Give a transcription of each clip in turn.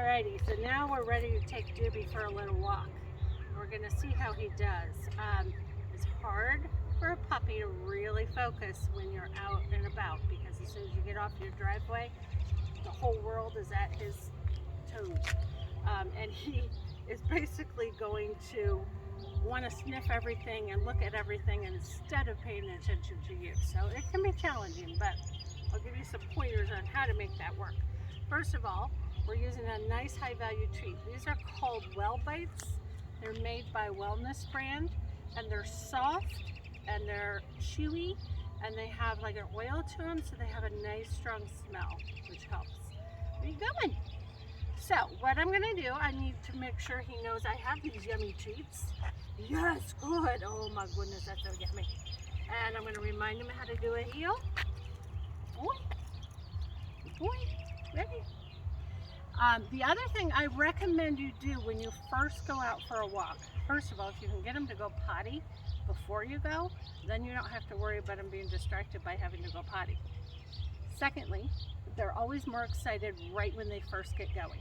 Alrighty, so now we're ready to take Doobie for a little walk. We're going to see how he does. It's hard for a puppy to really focus when you're out and about, because as soon as you get off your driveway, the whole world is at his toes. And he is basically going to want to sniff everything and look at everything instead of paying attention to you. So it can be challenging, but I'll give you some pointers on how to make that work. First of all, we're using a nice high value treat. These are called Well Bites. They're made by Wellness brand, and they're soft and they're chewy, and they have like an oil to them, so they have a nice strong smell, which helps. Where are you going? So what I'm gonna do, I need to make sure he knows I have these yummy treats. Yes, good. Oh my goodness, that's so yummy. And I'm gonna remind him how to do a heel. Boy, boy, ready? The other thing I recommend you do when you first go out for a walk, first of all, if you can get them to go potty before you go, then you don't have to worry about them being distracted by having to go potty. Secondly, they're always more excited right when they first get going.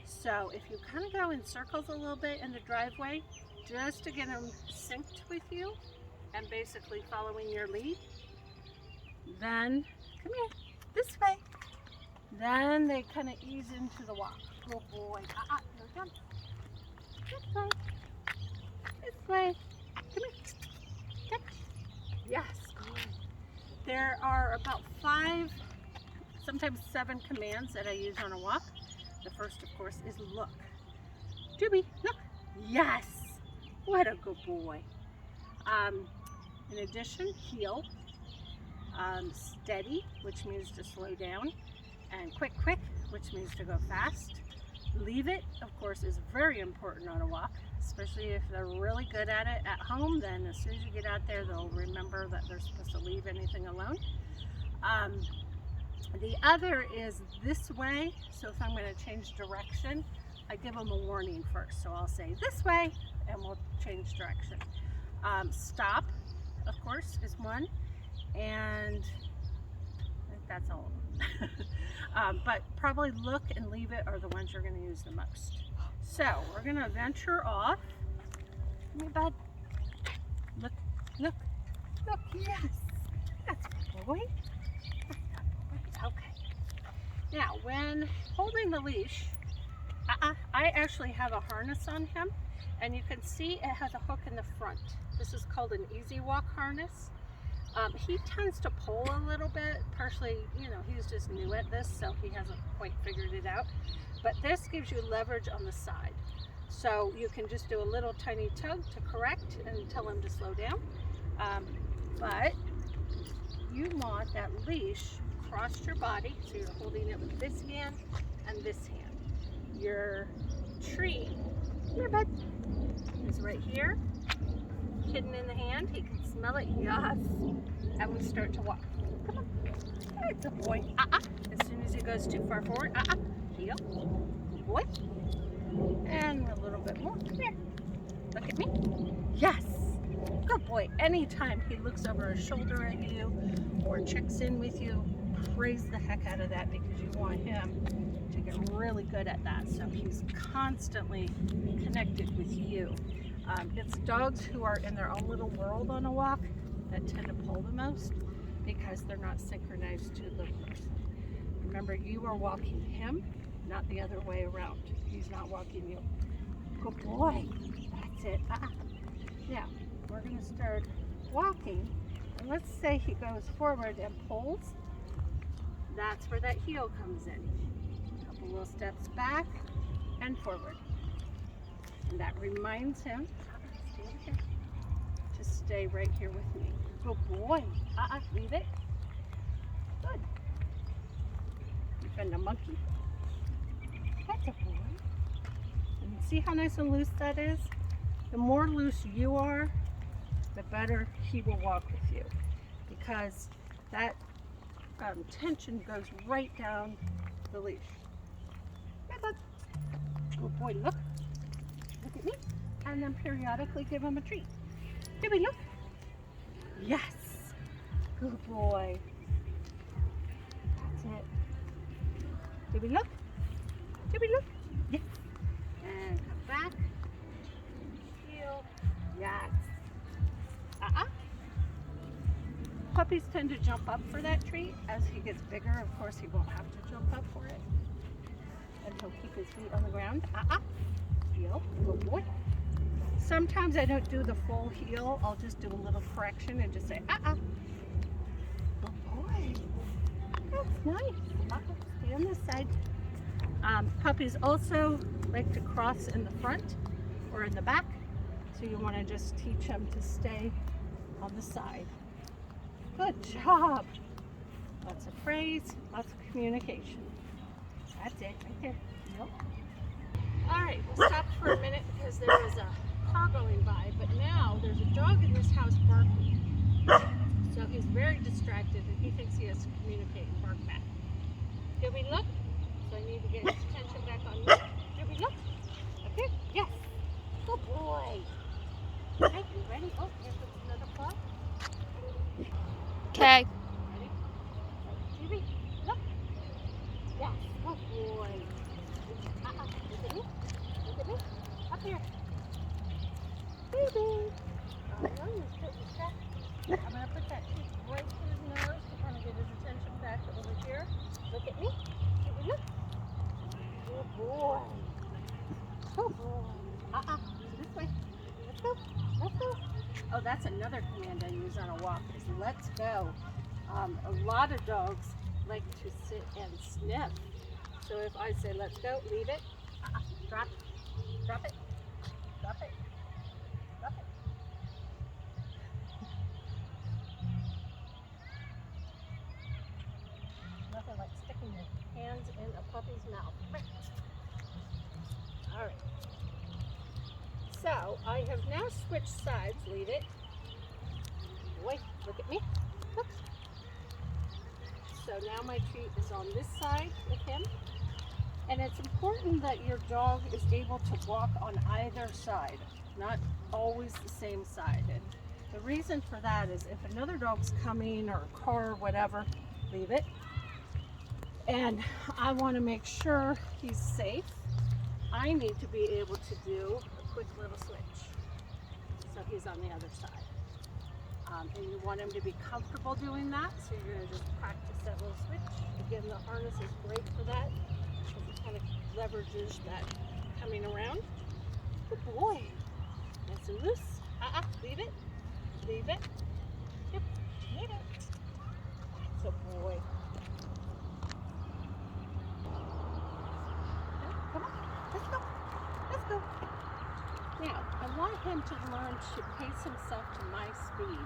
So if you kind of go in circles a little bit in the driveway, just to get them synced with you and basically following your lead, then come here, this way. Then they kind of ease into the walk. Good boy. Here it comes. This way. This way. Come here. Touch. Yes, good. There are about 5, sometimes 7 commands that I use on a walk. The first, of course, is look. Doobie, look. Yes. What a good boy. In addition, heel. Steady, which means to slow down. And quick, which means to go fast. Leave it, of course, is very important on a walk, especially if they're really good at it at home. Then as soon as you get out there, they'll remember that they're supposed to leave anything alone. The other is this way. So if I'm going to change direction, I give them a warning first. So I'll say this way, and we'll change direction. Stop, of course, is one, and I think that's all. But probably look and leave it are the ones you're going to use the most. So we're going to venture off. Come here, bud. Look, look, look. Yes, that's a good boy. That's a good boy. Okay. Now, when holding the leash, I actually have a harness on him, and you can see it has a hook in the front. This is called an Easy Walk harness. He tends to pull a little bit, partially, he's just new at this, so he hasn't quite figured it out. But this gives you leverage on the side. So you can just do a little tiny tug to correct and tell him to slow down. But you want that leash across your body, so you're holding it with this hand and this hand. Your treat, here bud, is right here. Hidden in the hand, he can smell it, yes, and we start to walk. Come on, it's a boy. As soon as he goes too far forward, heel, boy, and a little bit more. Come here, look at me. Yes, good boy. Anytime he looks over his shoulder at you or checks in with you, praise the heck out of that, because you want him to get really good at that, so he's constantly connected with you. It's dogs who are in their own little world on a walk that tend to pull the most, because they're not synchronized to the person. Remember, you are walking him, not the other way around. He's not walking you. Good boy. That's it. Now, we're going to start walking, and let's say he goes forward and pulls. That's where that heel comes in. A couple little steps back and forward. And that reminds him to stay right here with me. Good boy. Leave it. Good. You found a monkey. That's a boy. And see how nice and loose that is? The more loose you are, the better he will walk with you, because that tension goes right down the leash. Hey, bud. Good boy. Look. Look at me, and then periodically give him a treat. Doobie, look. Yes. Good boy. That's it. Doobie, look. Doobie, look. Yes. Puppies tend to jump up for that treat. As he gets bigger, of course, he won't have to jump up for it. And he'll keep his feet on the ground. Heel, good boy. Sometimes I don't do the full heel. I'll just do a little correction and just say, Good boy. That's nice. Stay on this side. Puppies also like to cross in the front or in the back. So you want to just teach them to stay on the side. Good job. Lots of praise, lots of communication. That's it right there. Nope. All right, we'll stop for a minute because there was a car going by, but now there's a dog in this house barking. So he's very distracted and he thinks he has to communicate and bark back. Doobie, look. So I need to get his attention back on me. Doobie, look. Okay, yes. Good boy. Okay, you ready? Oh, here comes another paw. Okay. Ready? Doobie, look. Yes, good boy. Look at me. Look at me. Up here. Baby. Oh, no, you're still distracted. I'm going to put that cheek right to his nose to kind of get his attention back over here. Look at me. Look. Good boy. Good boy. This way. Let's go. Let's go. Oh, that's another command I use on a walk is let's go. A lot of dogs like to sit and sniff. So if I say let's go, leave it. Drop. Drop it. Drop it. Drop it. Nothing like sticking your hands in a puppy's mouth. Right. All right. So I have now switched sides. Leave it. Boy, look at me. Look. So now my treat is on this side with him. And it's important that your dog is able to walk on either side, not always the same side. And the reason for that is if another dog's coming or a car or whatever, leave it. And I want to make sure he's safe. I need to be able to do a quick little switch. So he's on the other side. And you want him to be comfortable doing that, so you're going to just practice that little switch. Again, the harness is great for that, because it kind of leverages that coming around. Good boy. Nice and loose. Leave it. Leave it. Yep, leave it. That's a boy. Come on, let's go. Let's go. Now, I want him to learn to pace himself to my speed.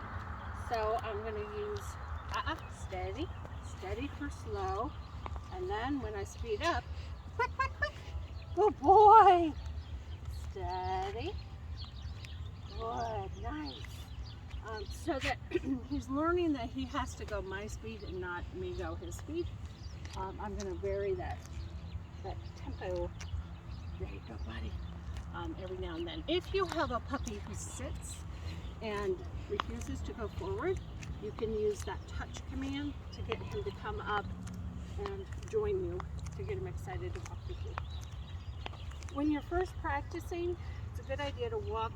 So I'm going to use steady, steady for slow, and then when I speed up, quick, quick, quick. Good boy. Steady. Good, nice. So that he's learning that he has to go my speed and not me go his speed. I'm going to vary that tempo. There you go, buddy. Every now and then. If you have a puppy who sits and refuses to go forward, you can use that touch command to get him to come up and join you, to get him excited to walk with you. When you're first practicing, it's a good idea to walk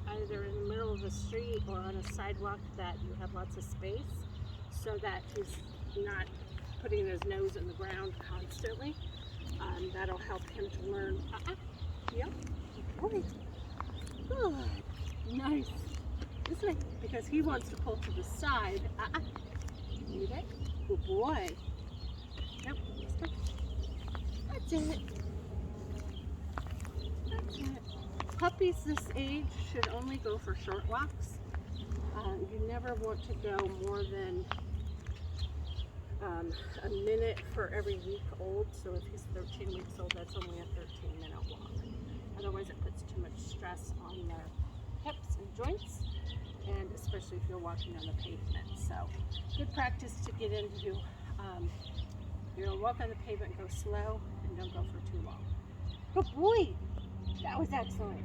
either in the middle of the street or on a sidewalk that you have lots of space, so that he's not putting his nose in the ground constantly. That'll help him to learn. Yep. Good. Good. Nice. This way, because he wants to pull to the side. Leave it. Good boy. Nope. That's it. That's it. Puppies this age should only go for short walks. You never want to go more than a minute for every week old. So if he's 13 weeks old, that's only a 13-minute walk. Otherwise, it puts too much stress on their hips and joints, and especially if you're walking on the pavement. So good practice to get into. You're gonna walk on the pavement, go slow, and don't go for too long. Good boy. That was excellent.